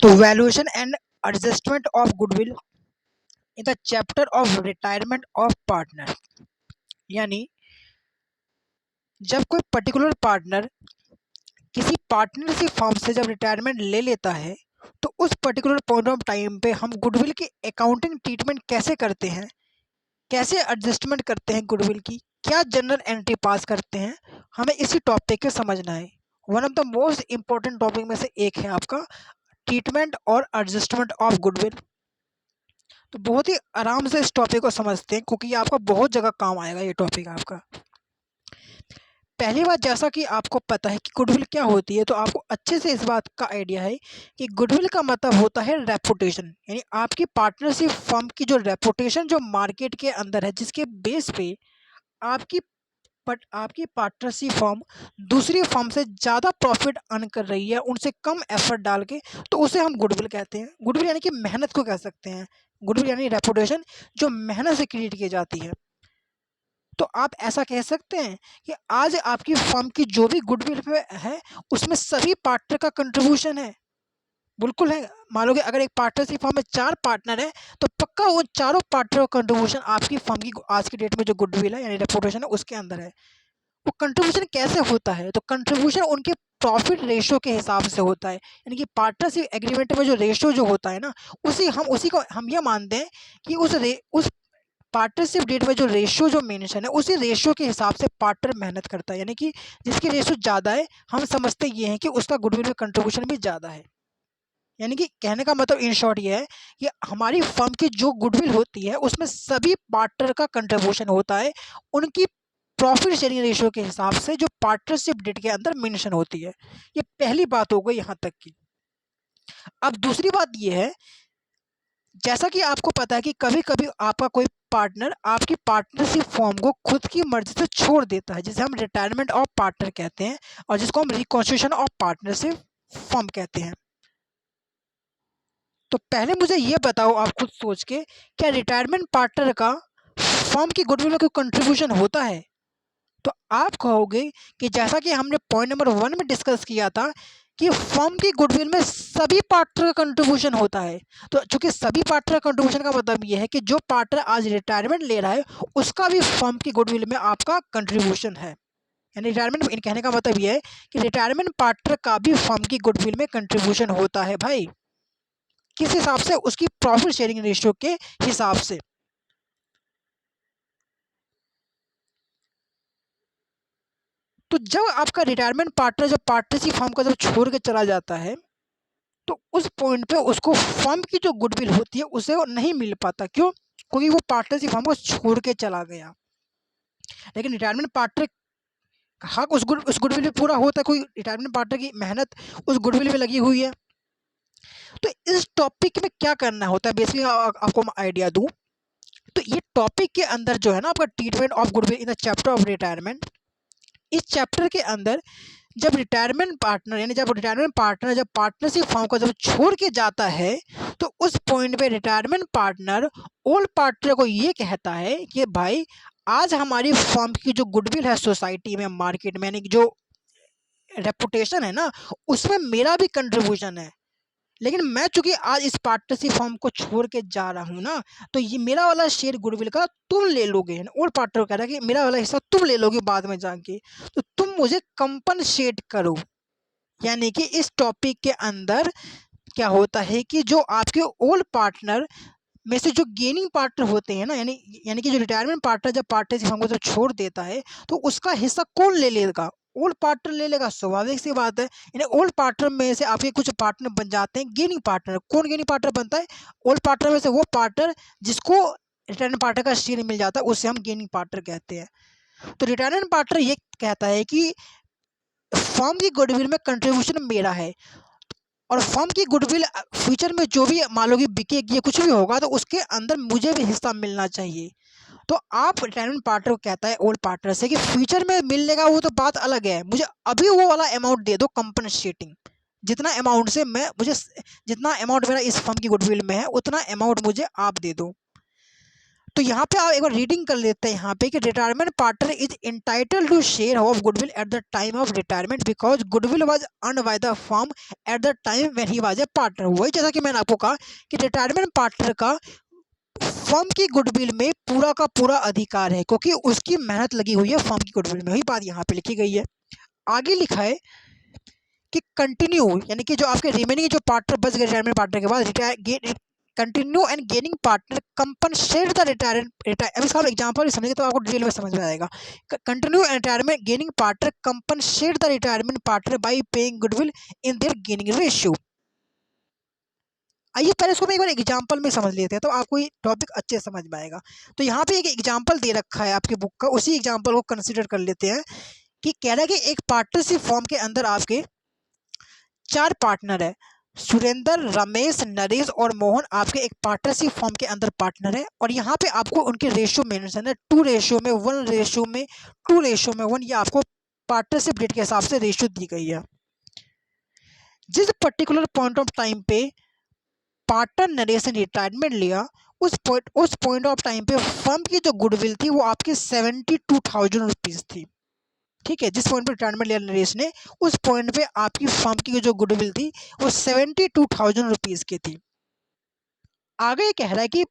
तो valuation and adjustment of goodwill in the chapter of retirement of partner, यानी जब कोई पर्टिकुलर पार्टनर किसी पार्टनरशिप फर्म से जब रिटायरमेंट ले लेता है तो उस पर्टिकुलर पॉइंट ऑफ टाइम पे हम गुडविल की अकाउंटिंग ट्रीटमेंट कैसे करते हैं, कैसे एडजस्टमेंट करते हैं गुडविल की, क्या जनरल एंट्री पास करते हैं, हमें इसी टॉपिक के समझना है। One of the most important topic में से एक है आपका ट्रीटमेंट और एडजस्टमेंट ऑफ गुडविल। तो बहुत ही आराम से इस टॉपिक को समझते हैं क्योंकि ये आपका बहुत जगह काम आएगा ये टॉपिक आपका। पहली बात, जैसा कि आपको पता है कि गुडविल क्या होती है, तो आपको अच्छे से इस बात का आइडिया है कि गुडविल का मतलब होता है रेपुटेशन, यानी आपकी पार्टनरशिप फर्म की जो रेपुटेशन जो मार्केट के अंदर है, जिसके बेस पे आपकी आपकी पार्टनरशिप फर्म दूसरी फर्म से ज़्यादा प्रॉफिट अर्न कर रही है उनसे कम एफर्ट डाल के, तो उसे हम गुडविल कहते हैं। गुडविल यानी कि मेहनत को कह सकते हैं। गुडविल यानी रेपुटेशन जो मेहनत से क्रिएट की जाती है। तो आप ऐसा कह सकते हैं कि आज आपकी फर्म की जो भी गुडविल है उसमें सभी पार्टनर का कंट्रीब्यूशन है। बिल्कुल है। मान लो कि अगर एक पार्टनरशिप फर्म में 4 पार्टनर है तो पक्का वो चारों पार्टनर का कंट्रीब्यूशन आपकी फर्म की आज की डेट में जो गुडविल है यानी रेपुटेशन है उसके अंदर है। वो कंट्रीब्यूशन कैसे होता है, तो कंट्रीब्यूशन उनके प्रॉफिट रेशो के हिसाब से होता है, यानी कि पार्टनरशिप एग्रीमेंट में जो रेशो जो होता है ना, उसी को हम ये मानते हैं कि उस पार्टनरशिप डेट में जो रेशियो जो मेंशन है उसी रेशियो के हिसाब से पार्टनर मेहनत करता है, यानी कि जिसकी रेशियो ज़्यादा है हम समझते ये हैं कि उसका गुडविल में कंट्रीब्यूशन भी ज़्यादा है। यानी कि कहने का मतलब इन शॉर्ट ये है कि हमारी फर्म की जो गुडविल होती है उसमें सभी पार्टनर का कंट्रीब्यूशन होता है उनकी प्रॉफिट शेयरिंग रेशियो के हिसाब से जो पार्टनरशिप डेट के अंदर मेंशन होती है। ये पहली बात हो गई यहाँ तक की। अब दूसरी बात ये है, जैसा कि आपको पता है कि कभी कभी आपका कोई पार्टनर आपकी पार्टनरशिप फॉर्म को खुद की मर्जी से छोड़ देता है, जिसे हम रिटायरमेंट ऑफ पार्टनर कहते हैं और जिसको हम रिकॉन्स्टिट्यूशन ऑफ पार्टनरशिप फॉर्म कहते हैं। तो पहले मुझे ये बताओ आप खुद सोच के, क्या रिटायरमेंट पार्टनर का फर्म की गुडविल में कोई कंट्रीब्यूशन होता है? तो आप कहोगे कि जैसा कि हमने पॉइंट नंबर 1 में डिस्कस किया था कि फर्म की गुडविल में सभी पार्टनर का कंट्रीब्यूशन होता है। तो चूंकि सभी पार्टनर का कंट्रीब्यूशन का मतलब ये है कि जो पार्टनर आज रिटायरमेंट ले रहा है उसका भी फर्म की गुडविल में आपका कंट्रीब्यूशन है। यानी रिटायरमेंट कहने का मतलब ये है कि रिटायरमेंट पार्टनर का भी फर्म की गुडविल में कंट्रीब्यूशन होता है भाई। किस हिसाब से? उसकी प्रॉफिट शेयरिंग रेशियो के हिसाब से। तो जब आपका रिटायरमेंट पार्टनर जब पार्टनरशिप फर्म का जब छोड़ के चला जाता है तो उस पॉइंट पे उसको फर्म की जो गुडविल होती है उसे वो नहीं मिल पाता। क्यों? क्योंकि वो पार्टनरशिप फर्म को छोड़ के चला गया। लेकिन रिटायरमेंट पार्टनर का हक उस गुडविल पे पूरा होता है। कोई रिटायरमेंट पार्टनर की मेहनत उस गुडविल पे लगी हुई है। तो इस टॉपिक में क्या करना होता है बेसिकली आपको मैं आइडिया दूं। तो ये टॉपिक के अंदर जो है ना आपका treatment of goodwill in the chapter of retirement, इस चैप्टर के अंदर जब रिटायरमेंट पार्टनर यानी जब रिटायरमेंट पार्टनर जब पार्टनरशिप फर्म को जब छोड़ के जाता है तो उस पॉइंट पे रिटायरमेंट पार्टनर ओल्ड पार्टनर को ये कहता है कि भाई आज हमारी फर्म की जो गुडविल है सोसाइटी में मार्केट में यानी कि जो रेपुटेशन है ना उसमें मेरा भी कंट्रीब्यूशन है। लेकिन मैं चूंकि आज इस पार्टनरशिप फर्म को छोड़ के जा रहा हूँ ना तो ये मेरा वाला शेयर गुडविल का तुम ले लोगे। ओल्ड पार्टनर कह रहा है कि मेरा वाला हिस्सा तुम ले लोगे बाद में जाके, तो तुम मुझे कंपनसेट करो। यानी कि इस टॉपिक के अंदर क्या होता है कि जो आपके ओल्ड पार्टनर में से जो गेनिंग पार्टनर होते हैं ना यानी यानी कि जो रिटायरमेंट पार्टनर जब पार्टनरशिप हमको जब छोड़ देता है तो उसका हिस्सा कौन ले लेगा? ओल्ड पार्टनर ले लेगा। स्वाभाविक सी बात है। यानी ओल्ड पार्टनर में से आपके कुछ पार्टनर बन जाते हैं गेनिंग पार्टनर। कौन गेनिंग पार्टनर बनता है? ओल्ड पार्टनर में से वो पार्टनर जिसको रिटायरमेंट पार्टनर का शेयर मिल जाता है उसे हम गेनिंग पार्टनर कहते हैं। तो रिटायरमेंट पार्टनर ये कहता है कि फर्म की गुडविल में कंट्रीब्यूशन मेरा है और फर्म की गुडविल फ्यूचर में जो भी मान लो कि बिकेगी या कुछ भी होगा तो उसके अंदर मुझे भी हिस्सा मिलना चाहिए। तो आप रिटायरमेंट पार्टनर को कहता है ओल्ड पार्टनर से कि फ्यूचर में मिलेगा वो तो बात अलग है, मुझे अभी वो वाला अमाउंट दे दो कंपनसेटिंग। जितना अमाउंट से मैं मुझे जितना अमाउंट मेरा इस फर्म की गुडविल में है उतना अमाउंट मुझे आप दे दो। तो यहाँ पे आप एक बार रीडिंग कर लेते हैं यहाँ पे कि retirement partner is entitled to share of goodwill at the time of retirement because goodwill was earned by the firm at the time when he was a partner. वही जैसा कि मैंने आपको कहा कि रिटायरमेंट पार्टनर का फर्म की goodwill में पूरा का पूरा अधिकार है क्योंकि उसकी मेहनत लगी हुई है फर्म की गुडविल में। वही बात यहाँ पे लिखी गई है। आगे लिखा है कि कंटिन्यू यानी कि जो आपके रिमेनिंग जो पार्टनर बच गए रिटायरमेंट पार्टनर के बाद continue and gaining partner compensate the retire अब इसका एग्जांपल समझेंगे तो आपको डिटेल में समझ में आएगा। Continue retirement gaining partner compensate the retirement partner by paying goodwill in their gaining ratio. आइए पहले इसको एक बार एग्जांपल में समझ लेते हैं तो आपको ये टॉपिक अच्छे समझ में आएगा। तो यहाँ पे एक एग्जांपल दे रखा है आपकी बुक का, उसी एग्जांपल को कंसिडर कर लेते हैं कि कह रहा है कि एक पार्टनरशिप फॉर्म के अंदर आपके 4 पार्टनर है। सुरेंद्र, रमेश, नरेश और मोहन आपके एक पार्टनरशिप फॉर्म के अंदर पार्टनर है और यहाँ पे आपको उनके रेशियो मेंशन है 2 रेशियो में 1 रेशियो में 2 रेशियो में 1। ये आपको पार्टनरशिप डेट के हिसाब से रेशियो दी गई है। जिस पर्टिकुलर पॉइंट ऑफ टाइम पे पार्टनर नरेश ने रिटायरमेंट लिया उस पॉइंट ऑफ टाइम पे फर्म की जो गुडविल थी वो आपकी 72,000 रुपीज़ थी। ठीक है, जिस पॉइंट पे रिटायरमेंट लिया नरेश ने उस पॉइंट पे आपकी फर्म की जो गुडविल थी वो 72,000 रुपीज़ की थी। आगे ये कह रहा है कि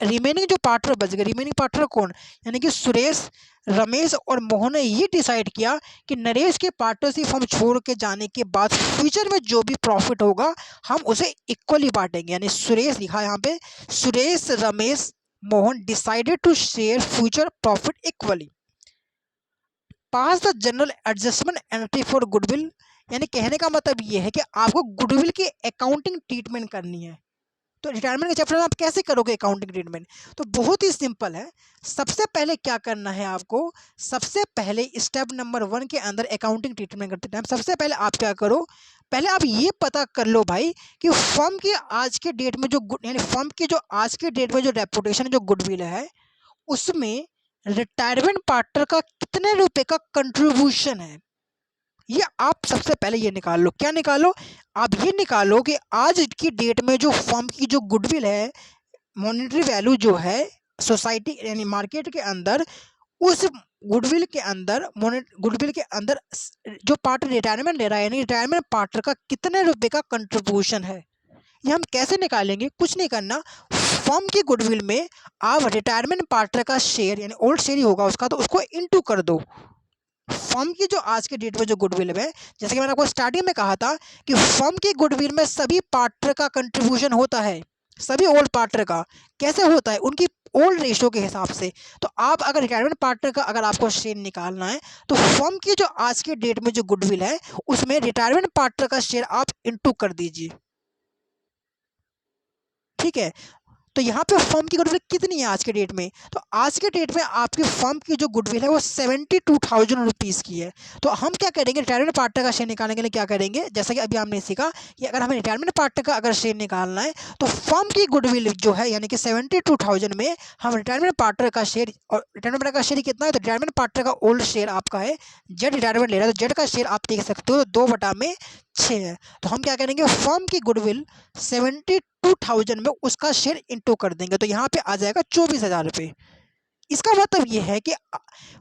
रिमेनिंग जो पार्टनर बच गए, रिमेनिंग पार्टनर कौन, यानी कि सुरेश, रमेश और मोहन ने ये डिसाइड किया कि नरेश के पार्टनरशिप फर्म छोड़ के जाने के बाद फ्यूचर में जो भी प्रॉफिट होगा हम उसे इक्वली बांटेंगे। यानी सुरेश लिखा है यहाँ पे, Suresh, Ramesh, Mohan decided to share future profit equally. Pass the general adjustment entry for goodwill, यानी कहने का मतलब ये है कि आपको गुडविल की अकाउंटिंग ट्रीटमेंट करनी है। तो रिटायरमेंट के चैप्टर में आप कैसे करोगे अकाउंटिंग ट्रीटमेंट, तो बहुत ही सिंपल है। सबसे पहले क्या करना है आपको, सबसे पहले स्टेप नंबर 1 के अंदर अकाउंटिंग ट्रीटमेंट करते टाइम सबसे पहले आप क्या करो, पहले आप ये पता कर लो भाई कि फर्म की आज के डेट में जो यानी फर्म की जो आज के डेट में जो रेपुटेशन जो गुडविल है उसमें रिटायरमेंट पार्टनर का कितने रुपए का कंट्रीब्यूशन है, ये आप सबसे पहले ये निकाल लो। क्या निकालो, आप ये निकालो कि आज की डेट में जो फर्म की जो गुडविल है, मॉनेटरी वैल्यू जो है सोसाइटी यानी मार्केट के अंदर, उस गुडविल के अंदर गुडविल के अंदर जो पार्टनर रिटायरमेंट ले रहा है यानी रिटायरमेंट पार्टनर का कितने रुपए का कंट्रीब्यूशन है, ये हम कैसे निकालेंगे। कुछ नहीं करना, फर्म की गुडविल में आप रिटायरमेंट पार्टनर का शेयर यानी ओल्ड शेयर ही होगा उसका, तो उसको इनटू कर दो फर्म की जो आज के डेट में जो गुडविल है। जैसे कि मैंने आपको स्टार्टिंग में कहा था कि फर्म की गुडविल में सभी पार्टनर का कंट्रीब्यूशन होता है, सभी ओल्ड पार्टनर का। कैसे होता है, उनकी ओल्ड रेशो के हिसाब से। तो आप अगर रिटायरमेंट पार्टनर का अगर आपको शेयर निकालना है तो फर्म की जो आज के डेट में जो गुडविल है उसमें रिटायरमेंट पार्टनर का शेयर आप इनटू कर दीजिए। ठीक है, तो यहाँ पे फर्म की गुडविल कितनी है आज के डेट में, तो आज के डेट में आपकी फर्म की जो गुडविल है वो 72,000 रुपीज़ की है। तो हम क्या करेंगे, रिटायरमेंट पार्टनर का शेयर निकालने के लिए क्या करेंगे, जैसा कि अभी हमने सीखा कि अगर हमें रिटायरमेंट पार्टनर का अगर शेयर निकालना है तो फर्म की गुडविल जो है यानी कि 72,000 में हम रिटायरमेंट पार्टनर का शेयर, और रिटायरमेंट पार्टनर का शेयर कितना है, तो रिटायरमेंट पार्टनर का ओल्ड शेयर आपका है, जेड रिटायरमेंट ले रहा है तो जेड का शेयर आप देख सकते हो 2/6 है। तो हम क्या करेंगे, फर्म की गुडविल 72,000 में उसका शेयर इंटू कर देंगे, तो यहाँ पे आ जाएगा 24,000 रुपये। इसका मतलब ये है कि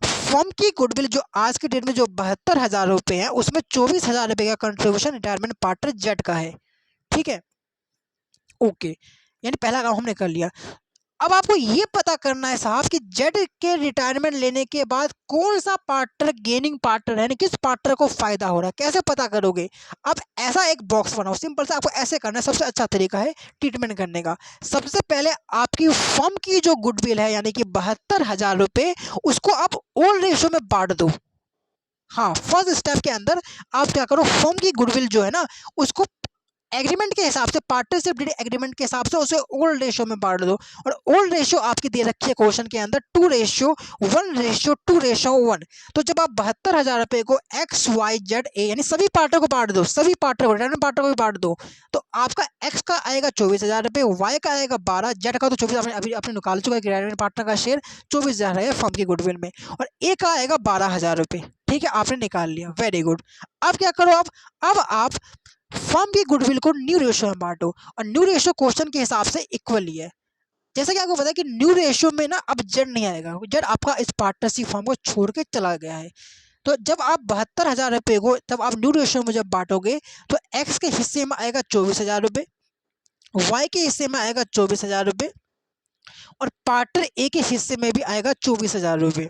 फर्म की गुडविल जो आज के डेट में जो 72,000 रुपये है उसमें 24,000 रुपये का कंट्रीब्यूशन रिटायरमेंट पार्टनर जेड का है। ठीक है, ओके, यानी पहला काम हमने कर लिया। अब आपको ये पता करना है साहब कि जेड के रिटायरमेंट लेने के बाद कौन सा पार्टनर गेनिंग पार्टनर है, यानी किस पार्टनर को फायदा हो रहा है, कैसे पता करोगे। अब ऐसा एक बॉक्स बनाओ, सिंपल सा आपको ऐसे करना है, सबसे अच्छा तरीका है ट्रीटमेंट करने का। सबसे पहले आपकी फर्म की जो गुडविल है यानी कि 72,000 रुपये उसको आप ओल्ड रेशो में बांट दो। हाँ, फर्स्ट स्टेप के अंदर आप क्या करो, फर्म की गुडविल जो है ना उसको एग्रीमेंट के हिसाब से, पार्टनरशिप डीड एग्रीमेंट के हिसाब से उसे ओल्ड रेशियो में बांट दो। और ओल्ड रेशियो आपकी दे रखी है क्वेश्चन के अंदर 2:1:2:1। तो जब आप 72,000 रुपये को एक्स वाई जेड ए यानी सभी पार्टनर को बांट दो, सभी पार्टनर को, रिटायरमेंट पार्टनर को भी बांट दो, तो आपका एक्स का आएगा 24,000 रुपये, वाई का आएगा 12, जेड का तो 24 आपने निकाल चुका है, रिटायरमेंट पार्टनर का शेयर 24,000 है फर्म की गुडविल में, और ए का आएगा 12,000 रुपये। ठीक है, आपने निकाल लिया, वेरी गुड। अब क्या करो, अब आप फर्म की गुडविल को न्यू रेशियो में बांटो, और न्यू रेशियो क्वेश्चन के हिसाब से इक्वली है। जैसा कि आपको पता है कि न्यू रेशियो में ना अब जेड नहीं आएगा, जेड आपका इस पार्टनरशिप फॉर्म को छोड़ के चला गया है। तो जब आप 72,000 रुपये को जब आप न्यू रेशियो में जब बांटोगे तो एक्स के हिस्से में आएगा 24,000 रुपये, वाई के हिस्से में आएगा 24,000 रुपये और पार्टनर ए के हिस्से में भी आएगा 24,000 रुपये।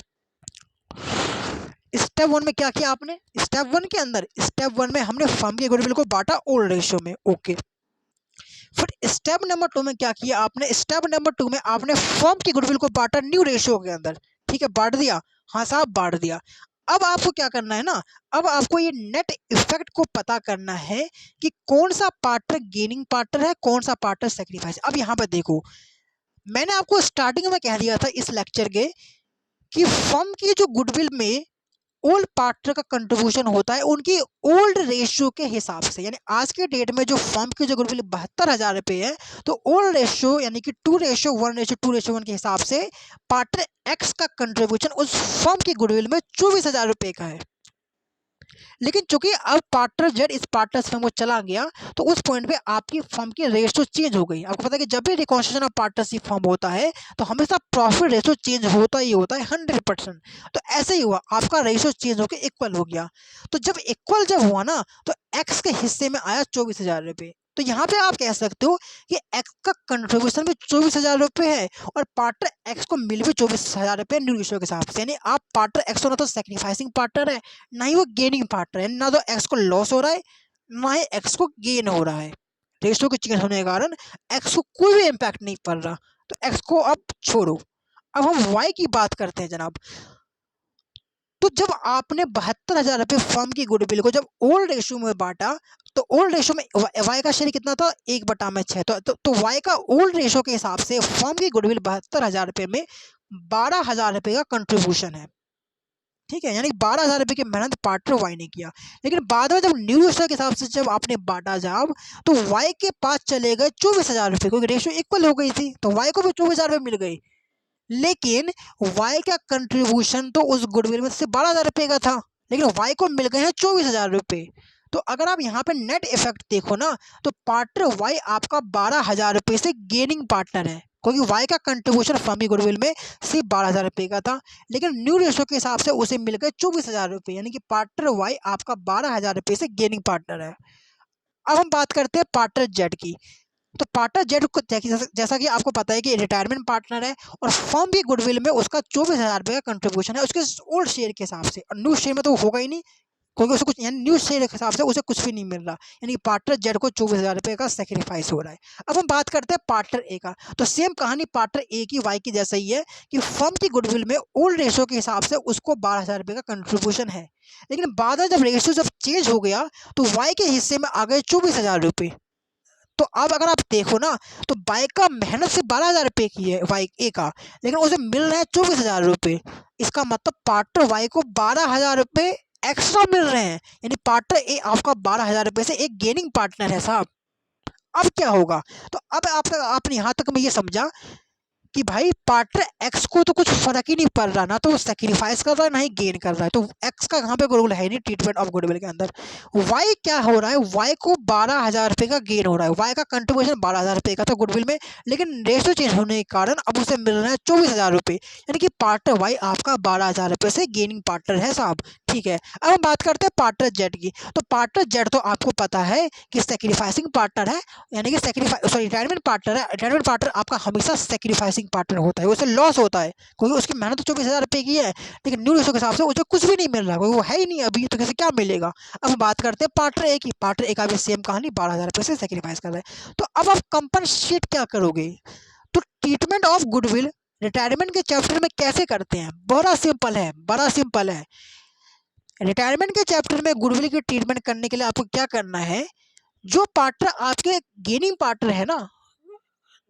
स्टेप वन में क्या किया आपने, स्टेप वन में हमने फर्म के गुडविल को बांटा ओल्ड रेशियो में, ओके। फिर स्टेप नंबर 2 में क्या किया आपने, स्टेप नंबर 2 में आपने फर्म की गुडविल को बांटा न्यू रेशियो के अंदर, ठीक है, बांट दिया, हाँ साहब बांट दिया। अब आपको क्या करना है ना, अब आपको ये नेट इफेक्ट को पता करना है कि कौन सा पार्टनर गेनिंग पार्टनर है, कौन सा पार्टनर सेक्रीफाइस। अब यहाँ पर देखो, मैंने आपको स्टार्टिंग में कह दिया था इस लेक्चर के कि फर्म की जो गुडविल में ओल्ड पार्टनर का कंट्रीब्यूशन होता है उनकी ओल्ड रेशियो के हिसाब से, यानी आज के डेट में जो फर्म की जो गुडविल 72,000 रुपये है, तो ओल्ड रेशियो यानी कि 2:1:2:1 के हिसाब से पार्टनर एक्स का कंट्रीब्यूशन उस फर्म की गुडविल में 24,000 रुपये का है। लेकिन चूंकि अब पार्टनर जेड इस पार्टनरशिप में चला गया तो उस पॉइंट पे आपकी फर्म की रेशियो चेंज हो गई। आपको पता है कि जब भी रिकॉन्स्टिट्यूशन ऑफ पार्टनरशिप फॉर्म होता है तो हमेशा प्रॉफिट रेशियो चेंज होता ही होता है 100%। तो ऐसे ही हुआ, आपका रेशियो चेंज होकर इक्वल हो गया। तो जब इक्वल जब हुआ ना तो एक्स के हिस्से में आया 24,000 रुपये। तो यहाँ पे आप कह सकते हो कि एक्स का कंट्रीब्यूशन भी 24,000 रुपये है और पार्टनर एक्स को मिल भी 24,000 रुपये न्यू रेशियो के हिसाब से। यानी आप पार्टनर एक्स को ना तो सेक्रीफाइसिंग पार्टनर है ना ही वो गेनिंग पार्टनर है, ना तो एक्स को लॉस हो रहा है ना ही एक्स को गेन हो रहा है। रेशियो के चेंज होने के कारण एक्स को कोई भी इम्पैक्ट नहीं पड़ रहा, तो एक्स को अब छोड़ो। अब हम वाई की बात करते हैं जनाब। तो जब आपने 72,000 रुपये फर्म की गुडविल को जब ओल्ड रेशियो में बांटा तो ओल्ड रेशियो में वाई का शेयर कितना था, 1/6। तो वाई का ओल्ड रेशियो के हिसाब से फर्म की गुडविल 72,000 रुपये में 12,000 रुपये का कंट्रीब्यूशन है, ठीक है। यानी 12,000 रुपये की मेहनत पार्टनर वाई ने किया। लेकिन बाद में जब न्यू रेशियो के हिसाब से जब आपने बांटा जब तो वाई के पास चले गए 24,000 रुपये, क्योंकि रेशियो इक्वल हो गई थी तो वाई को भी 24,000 रुपये मिल गई। लेकिन वाई का कंट्रीब्यूशन तो उस गुडविल में से 12,000 रुपये का था, लेकिन वाई को मिल गए हैं 24,000 रुपये। तो अगर आप यहाँ पे नेट इफेक्ट देखो ना तो पार्टनर वाई आपका 12,000 रुपये से गेनिंग पार्टनर है, क्योंकि वाई का कंट्रीब्यूशन फर्म की गुडविल में सिर्फ 12,000 रुपये का था, लेकिन न्यू रेशियो के हिसाब से उसे मिल गए 24,000 रुपये। यानी कि पार्टनर वाई आपका 12,000 रुपये से गेनिंग पार्टनर है। अब हम बात करते हैं पार्टनर जेड की। तो पार्टनर जेड को जैसा कि आपको पता है कि रिटायरमेंट पार्टनर है और फर्म की गुडविल में उसका 24,000 रुपये का कंट्रीब्यूशन है उसके ओल्ड शेयर के हिसाब से, और न्यू शेयर में तो होगा ही नहीं क्योंकि उसे कुछ, यानी न्यू शेयर के हिसाब से उसे कुछ भी नहीं मिल रहा। यानी पार्टनर जेड को 24,000 रुपये का सेक्रीफाइस हो रहा है। अब हम बात करते हैं पार्टनर ए का। तो सेम कहानी पार्टनर ए की वाई की जैसा ही है कि फर्म की गुडविल में ओल्ड रेशियो के हिसाब से उसको 12,000 रुपये का कंट्रीब्यूशन है, लेकिन बाद में जब रेशियो जब चेंज हो गया तो वाई के हिस्से में आ गए 24,000 रुपये। तो अब अगर आप देखो ना तो वाई का मेहनत से 12,000 रुपये की है वाई ए का, लेकिन उसे मिल रहे हैं 24,000 रुपये। इसका मतलब पार्टनर वाई को 12,000 रुपये एक्स्ट्रा मिल रहे हैं, यानी पार्टनर ए आपका 12,000 रुपये से एक गेनिंग पार्टनर है साहब। अब क्या होगा, तो अब आपने यहाँ तक में ये समझा कि भाई पार्टनर एक्स को तो कुछ फर्क ही नहीं पड़ रहा, ना तो वो सेक्रीफाइस कर रहा है ना ही गेन कर रहा है, तो एक्स का यहाँ पे कोई रोल है नहीं ट्रीटमेंट ऑफ गुडविल के अंदर। वाई क्या हो रहा है, वाई को 12,000 रुपये का गेन हो रहा है, वाई का कंट्रीब्यूशन 12,000 रुपये का था गुडविल में, लेकिन रेशियो चेंज होने के कारण अब उसे मिल रहा है 24,000 रुपये। यानी कि पार्टनर वाई आपका 12,000 रुपये से गेनिंग पार्टनर है साहब, ठीक है। अब हम बात करते हैं पार्टनर जेड की। तो पार्टनर जेड तो आपको पता है कि सेक्रीफाइसिंग पार्टनर है, यानी कि रिटायरमेंट पार्टनर है। रिटायरमेंट पार्टनर आपका हमेशा सेक्रीफाइसिंग पार्टनर होता है, उसे लॉस होता है क्योंकि उसकी मेहनत तो 24,000 रुपये की है, लेकिन न्यू रेशियो के हिसाब से उसे कुछ भी नहीं मिल रहा क्योंकि वो है ही नहीं अभी, तो कैसे क्या मिलेगा। अब हम बात करते हैं पार्टनर ए की। पार्टनर ए का भी सेम कहानी 12,000 रुपये से सेक्रीफाइस कर रहा है। तो अब आप कंपनसेट क्या करोगे, तो ट्रीटमेंट ऑफ गुडविल रिटायरमेंट के चैप्टर में कैसे करते हैं, बड़ा सिंपल है, बड़ा सिंपल है। रिटायरमेंट के चैप्टर में गुडविल की ट्रीटमेंट करने के लिए आपको क्या करना है, जो पार्टनर आपके गेनिंग पार्टनर है ना,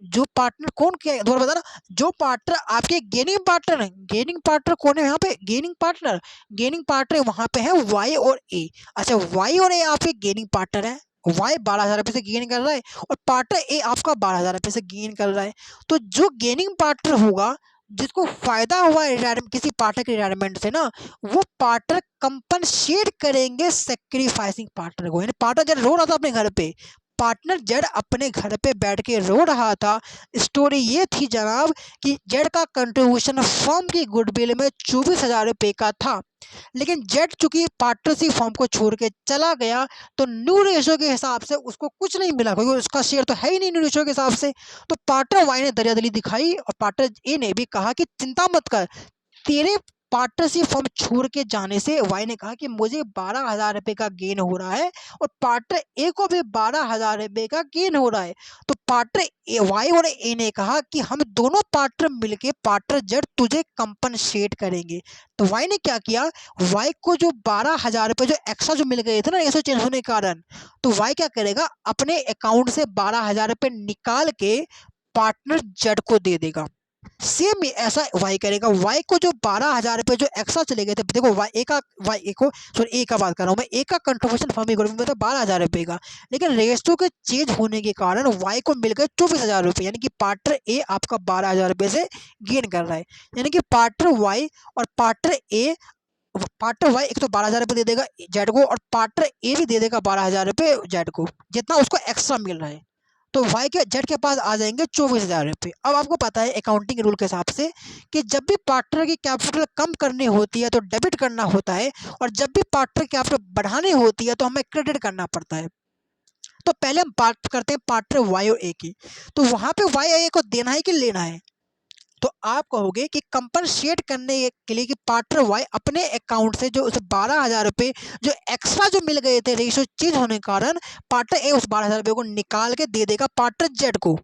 जो पार्टनर कौन क्या दोबारा बताना, जो पार्टनर आपके गेनिंग पार्टनर है, गेनिंग पार्टनर कौन है यहाँ पे, गेनिंग पार्टनर वहां पे है वाई और ए। अच्छा वाई और ए आपके गेनिंग पार्टनर है, वाई 12,000 रुपये से गेन कर रहा है और पार्टनर ए आपका 12,000 रुपये से गेन कर रहा है। तो जो गेनिंग पार्टनर होगा जिसको फायदा हुआ रिटायरमेंट किसी पार्टनर के रिटायरमेंट से ना, वो पार्टनर कंपनसेट करेंगे सेक्रीफाइसिंग पार्टनर को। यानी पार्टनर जब रो रहा था अपने घर पे, पार्टनर जेड अपने घर पे बैठ के रो रहा था। स्टोरी ये थी जनाब कि जेड का कंट्रीब्यूशन फर्म की गुडविल में 24,000 रुपये का था, लेकिन जेड चूंकि पार्टनरशिप फर्म को छोड़ के चला गया तो न्यू रेशो के हिसाब से उसको कुछ नहीं मिला, क्योंकि उसका शेयर तो है ही नहीं न्यू रेशो के हिसाब से। तो पार्टनर वाई ने दरियादिली दिखाई और पार्टनर ए ने भी कहा कि चिंता मत कर, तेरे पार्टनरशिप फर्म छोड़ के जाने से वाई ने कहा कि मुझे 12,000 रुपये का गेन हो रहा है और पार्टनर ए को भी 12,000 रुपये का गेन हो रहा है। तो पार्टनर वाई और ए ने कहा कि हम दोनों पार्टनर मिलके पार्टनर जेड तुझे कंपनसेट करेंगे। तो वाई ने क्या किया, वाई को जो 12,000 रुपये जो एक्स्ट्रा जो मिल गए थे ना रेशो चेंज होने के कारण, तो वाई क्या करेगा, अपने अकाउंट से 12,000 रुपये निकाल के पार्टनर जेड को दे देगा। सेम ऐसा वाई करेगा, वाई को जो 12,000 रुपये जो एक्स्ट्रा चले गए थे, देखो वाई को सॉरी ए का बात कर रहा हूँ मैं, ए का कंट्रीब्यूशन फर्म इकोनॉमी में था 12,000 रुपये का, लेकिन रेशो के चेंज होने के कारण वाई को मिल गए 24,000 रुपये, यानी कि पार्टनर ए आपका 12,000 रुपये से गेन कर रहा है। यानी कि पार्टनर वाई और पार्टनर ए, पार्टनर वाई एक तो 12,000 रुपये दे देगा जेड को और पार्टनर ए भी दे देगा 12,000 रुपये जेड को, जितना उसको एक्स्ट्रा मिल रहा है। तो वाई के जेड के पास आ जाएंगे 24,000 रुपये। अब आपको पता है अकाउंटिंग रूल के हिसाब से कि जब भी पार्टनर की कैपिटल कम करनी होती है तो डेबिट करना होता है, और जब भी पार्टनर की कैपिटल बढ़ानी होती है तो हमें क्रेडिट करना पड़ता है। तो पहले हम बात करते हैं पार्टनर वाई और ए की। तो वहां पे वाई और ए को देना है कि लेना है, तो आप कहोगे कि कंपनसेट करने के लिए कि पार्टनर वाई अपने अकाउंट से जो उस 12,000 रुपये जो एक्स्ट्रा जो मिल गए थे रेशो चेंज होने के कारण, पार्टनर ए उस 12,000 रुपये को निकाल के दे देगा पार्टनर जेड को।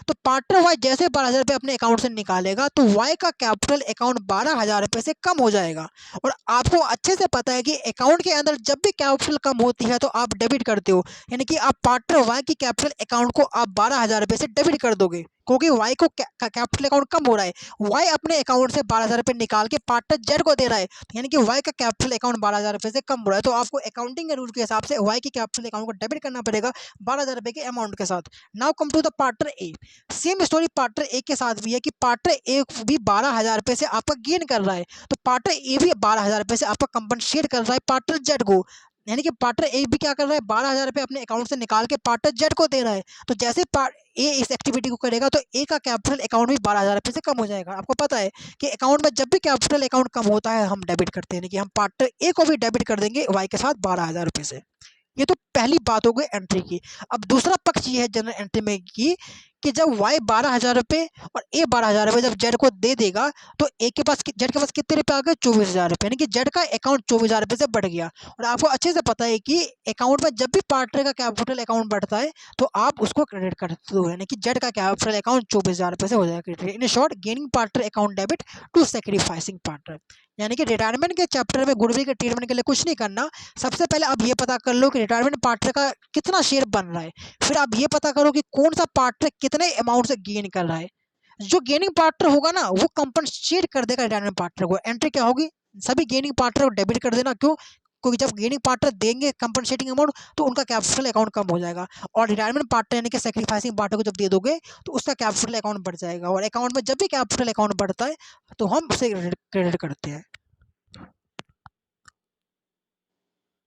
तो पार्टनर वाई जैसे 12,000 रुपये अपने अकाउंट से निकालेगा तो वाई का कैपिटल अकाउंट 12,000 रुपये से कम हो जाएगा। और आपको अच्छे से पता है कि अकाउंट के अंदर जब भी कैपिटल कम होती है तो आप डेबिट करते हो, यानी कि आप पार्टनर वाई की कैपिटल अकाउंट को आप 12,000 रुपये से डेबिट कर दोगे, क्योंकि वाई को कैपिटल अकाउंट कम हो रहा है। वाई अपने अकाउंट से 12,000 रुपये निकाल के पार्टनर जेड को दे रहा है, यानी कि वाई का कैपिटल अकाउंट 12,000 रुपये से कम हो रहा है। तो आपको अकाउंटिंग के रूल के हिसाब से वाई की कैपिटल अकाउंट को डेबिट करना पड़ेगा 12,000 रुपये के अमाउंट के साथ। Now come to the partner A. Same story partner A के साथ भी है कि पार्टनर ए भी 12,000 रुपये से आपका गेन कर रहा है, तो पार्टनर ए भी 12,000 रुपये से आपका कंपनसेट कर रहा है पार्टनर जेड को। यानी कि पार्टनर ए भी क्या कर रहा है, 12,000 रुपये अपने अकाउंट से निकाल के पार्टनर जेड को दे रहा है। तो जैसे ए इस एक्टिविटी को करेगा तो ए का कैपिटल अकाउंट भी 12,000 रुपये से कम हो जाएगा। आपको पता है कि अकाउंट में जब भी कैपिटल अकाउंट कम होता है हम डेबिट करते हैं, यानी कि हम पार्टनर ए को भी डेबिट कर देंगे वाई के साथ 12,000 रुपये से। ये तो पहली बात हो गई एंट्री की। अब दूसरा पक्ष ये है जनरल एंट्री में कि जब वाई 12,000 रुपये और ए 12,000 रुपये जब जेड को दे देगा तो ए के पास जेड के पास कितने रुपये आ गए, 24,000 रुपये, यानी कि जेड का अकाउंट 24,000 रुपये से बढ़ गया। और आपको अच्छे से पता है कि अकाउंट में जब भी पार्टनर का कैपिटल अकाउंट बढ़ता है तो आप उसको क्रेडिट करते हो, यानी कि जेड का कैपिटल अकाउंट 24,000 रुपये से हो जाएगा credit. In short gaining partner account debit to sacrificing partner. यानी कि रिटायरमेंट के चैप्टर में गुडविल के ट्रीटमेंट के लिए कुछ नहीं करना, सबसे पहले आप ये पता कर लो कि रिटायरमेंट पार्टनर का कितना शेयर बन रहा है, फिर आप ये पता करो कि कौन सा पार्टनर कितने अमाउंट से गेन कर रहा है। जो गेनिंग पार्टनर होगा ना वो कंपनसेट कर देगा रिटायरमेंट पार्टनर को। एंट्री क्या होगी, सभी गेनिंग पार्टनर को डेबिट कर देना। क्यों, क्योंकि जब गेनिंग पार्टनर देंगे कंपनसेटिंग अमाउंट तो उनका कैपिटल अकाउंट कम हो जाएगा, और रिटायरमेंट पार्टनर यानी कि सेक्रीफाइसिंग पार्टनर को जब दे दोगे तो उसका कैपिटल अकाउंट बढ़ जाएगा। और अकाउंट में जब भी कैपिटल अकाउंट बढ़ता है तो हम उसे क्रेडिट करते हैं।